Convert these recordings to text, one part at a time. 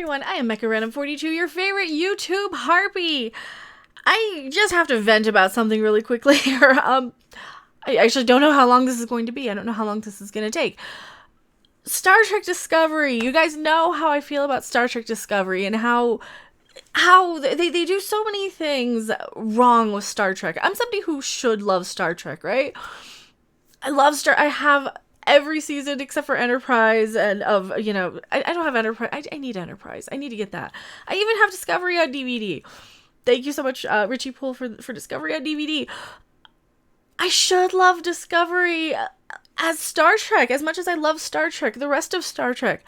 everyone, I am Mecha 42, your favorite YouTube harpy. I just have to vent about something really quickly here. I actually don't know how long this is going to be. I don't know how long this is going to take. Star Trek Discovery. You guys know how I feel about Star Trek Discovery and how they do so many things wrong with Star Trek. I'm somebody who should love Star Trek, right? I have every season except for Enterprise and I don't have Enterprise. I need Enterprise. I need to get that. I even have Discovery on DVD. Thank you so much, Richie Poole, for Discovery on DVD. I should love Discovery as Star Trek as much as I love Star Trek, the rest of Star Trek.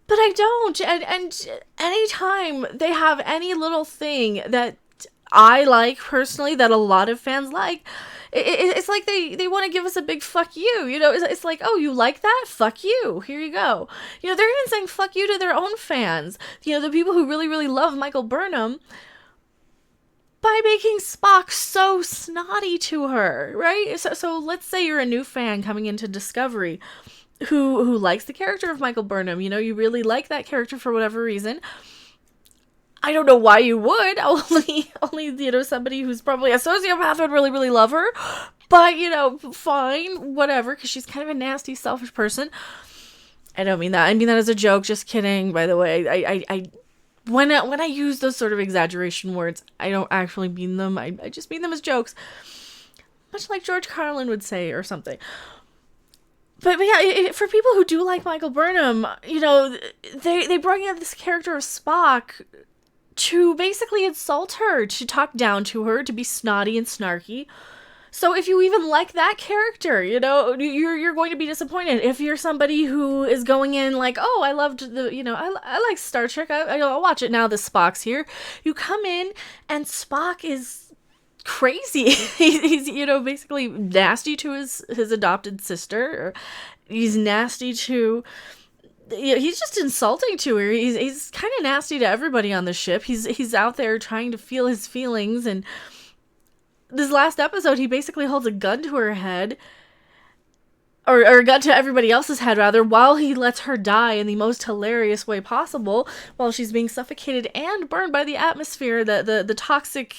But I don't. And anytime they have any little thing that I like personally, that a lot of fans like, it's like they want to give us a big fuck you. You know, it's like, oh, you like that? Fuck you. Here you go. You know, they're even saying fuck you to their own fans. You know, the people who really, really love Michael Burnham, by making Spock so snotty to her, right? So let's say you're a new fan coming into Discovery who likes the character of Michael Burnham. You know, you really like that character for whatever reason. I don't know why you would. Only somebody who's probably a sociopath would really, really love her. But, fine, whatever, because she's kind of a nasty, selfish person. I don't mean that. I mean that as a joke. Just kidding, by the way. When I use those sort of exaggeration words, I don't actually mean them. I just mean them as jokes. Much like George Carlin would say or something. But yeah, for people who do like Michael Burnham, they bring in this character of Spock to basically insult her, to talk down to her, to be snotty and snarky. So if you even like that character, you're going to be disappointed. If you're somebody who is going in like, oh, I loved I like Star Trek, I'll watch it now that Spock's here. You come in and Spock is crazy. He's basically nasty to his adopted sister. Or he's nasty to... he's just insulting to her. He's kind of nasty to everybody on the ship. He's out there trying to feel his feelings, and this last episode, he basically holds a gun to her head, or a gun to everybody else's head, rather, while he lets her die in the most hilarious way possible, while she's being suffocated and burned by the atmosphere, the toxic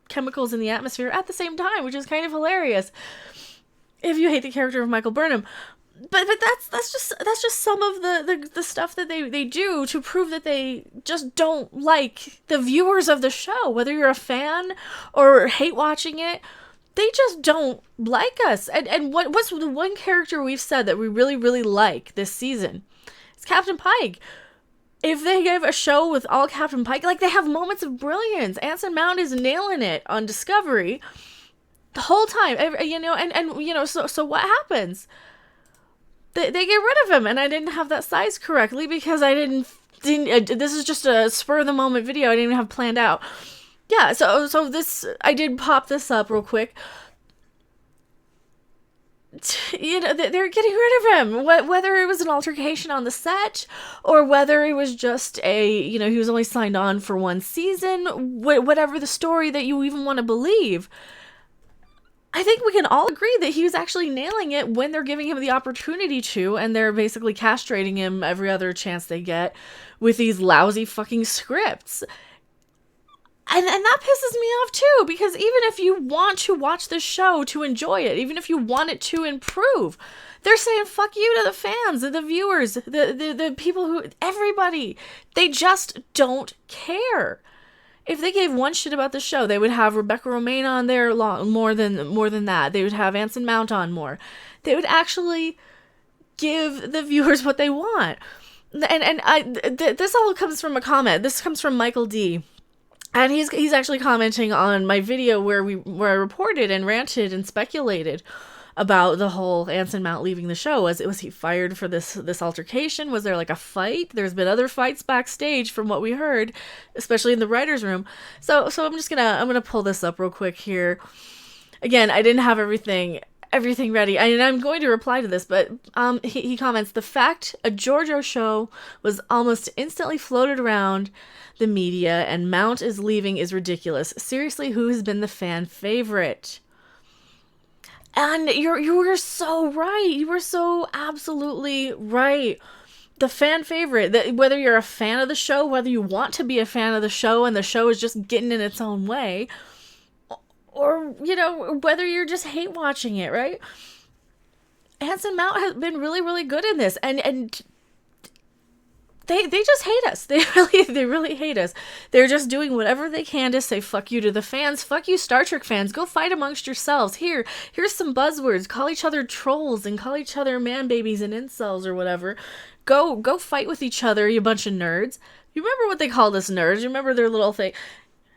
chemicals in the atmosphere at the same time, which is kind of hilarious if you hate the character of Michael Burnham. But that's just some of the stuff that they do to prove that they just don't like the viewers of the show. Whether you're a fan or hate watching it, they just don't like us. And what's the one character we've said that we really, really like this season? It's Captain Pike. If they gave a show with all Captain Pike, like, they have moments of brilliance. Anson Mount is nailing it on Discovery the whole time. So what happens? They get rid of him, and I didn't have that size correctly because I didn't this is just a spur of the moment video I didn't even have planned out. Yeah, so this, I did pop this up real quick. They're getting rid of him, whether it was an altercation on the set or whether it was just he was only signed on for one season, whatever the story that you even want to believe. I think we can all agree that he was actually nailing it when they're giving him the opportunity to, and they're basically castrating him every other chance they get with these lousy fucking scripts. And that pisses me off too, because even if you want to watch the show to enjoy it, even if you want it to improve, they're saying fuck you to the fans, the viewers, the people who, everybody. They just don't care. If they gave one shit about the show, they would have Rebecca Romaine on there more than that. They would have Anson Mount on more. They would actually give the viewers what they want. This all comes from a comment. This comes from Michael D. And he's actually commenting on my video where I reported and ranted and speculated about the whole Anson Mount leaving the show. Was he fired for this altercation? Was there like a fight? There's been other fights backstage from what we heard, especially in the writer's room. So I'm gonna pull this up real quick here. Again, I didn't have everything ready, and I'm going to reply to this, but he comments, the fact a Giorgio show was almost instantly floated around the media and Mount is leaving is ridiculous. Seriously, who has been the fan favorite? And you were so right. You were so absolutely right. the fan favorite, that whether you're a fan of the show, whether you want to be a fan of the show and the show is just getting in its own way, or, you know, whether you're just hate watching it, right? Anson Mount has been really, really good in this, and they just hate us. They really hate us. They're just doing whatever they can to say fuck you to the fans. Fuck you, Star Trek fans. Go fight amongst yourselves. Here's some buzzwords. Call each other trolls and call each other man babies and incels or whatever. Go fight with each other, you bunch of nerds. You remember what they called us, nerds? You remember their little thing?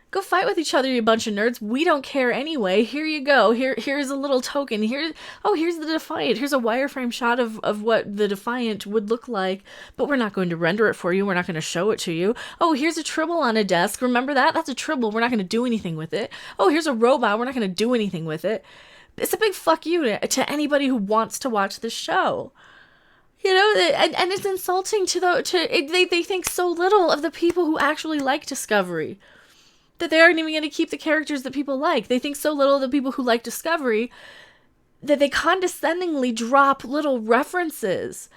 Go fight with each other, you bunch of nerds. We don't care anyway. Here you go. Here's a little token. Here's the Defiant. Here's a wireframe shot of what the Defiant would look like, but we're not going to render it for you. We're not going to show it to you. Oh, here's a Tribble on a desk. Remember that? That's a Tribble. We're not going to do anything with it. Oh, here's a robot. We're not going to do anything with it. It's a big fuck you to anybody who wants to watch this show. You know, and it's insulting they think so little of the people who actually like Discovery, that they aren't even going to keep the characters that people like. They think so little of the people who like Discovery that they condescendingly drop little references.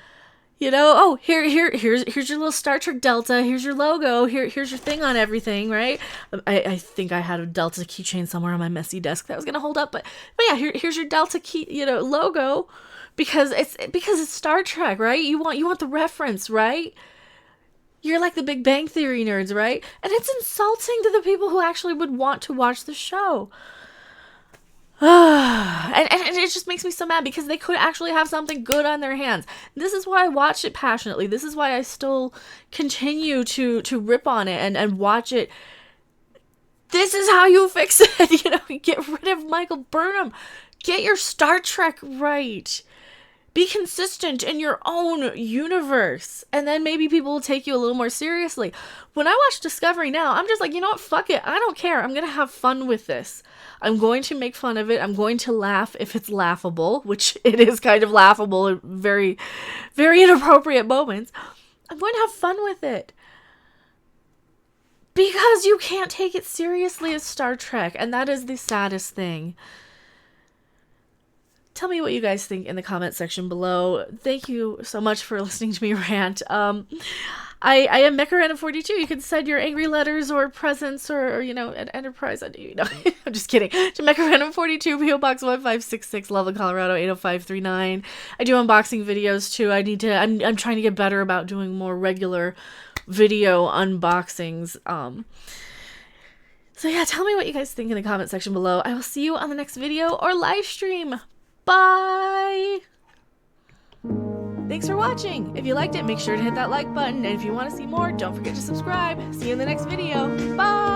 You know, oh, here's your little Star Trek Delta. Here's your logo. Here's your thing on everything, right? I think I had a Delta keychain somewhere on my messy desk that was gonna hold up, but yeah, here's your Delta key, you know, logo, because it's Star Trek, right? You want the reference, right? You're like the Big Bang Theory nerds, right? And it's insulting to the people who actually would want to watch the show. and it just makes me so mad, because they could actually have something good on their hands. This is why I watch it passionately. This is why I still continue to rip on it and watch it. This is how you fix it. You know, get rid of Michael Burnham. Get your Star Trek right. Be consistent in your own universe, and then maybe people will take you a little more seriously. When I watch Discovery now, I'm just like, you know what? Fuck it. I don't care. I'm going to have fun with this. I'm going to make fun of it. I'm going to laugh if it's laughable, which it is kind of laughable at very, very inappropriate moments. I'm going to have fun with it. Because you can't take it seriously as Star Trek, and that is the saddest thing. Tell me what you guys think in the comment section below. Thank you so much for listening to me rant. I am Mecha42. You can send your angry letters or presents or you know, an Enterprise. I'm just kidding. To Mecha42, PO Box 1566, Loveland, Colorado 80539. I do unboxing videos too. I'm trying to get better about doing more regular video unboxings. So yeah, tell me what you guys think in the comment section below. I will see you on the next video or live stream. Bye! Thanks for watching! If you liked it, make sure to hit that like button, and if you want to see more, don't forget to subscribe. See you in the next video. Bye!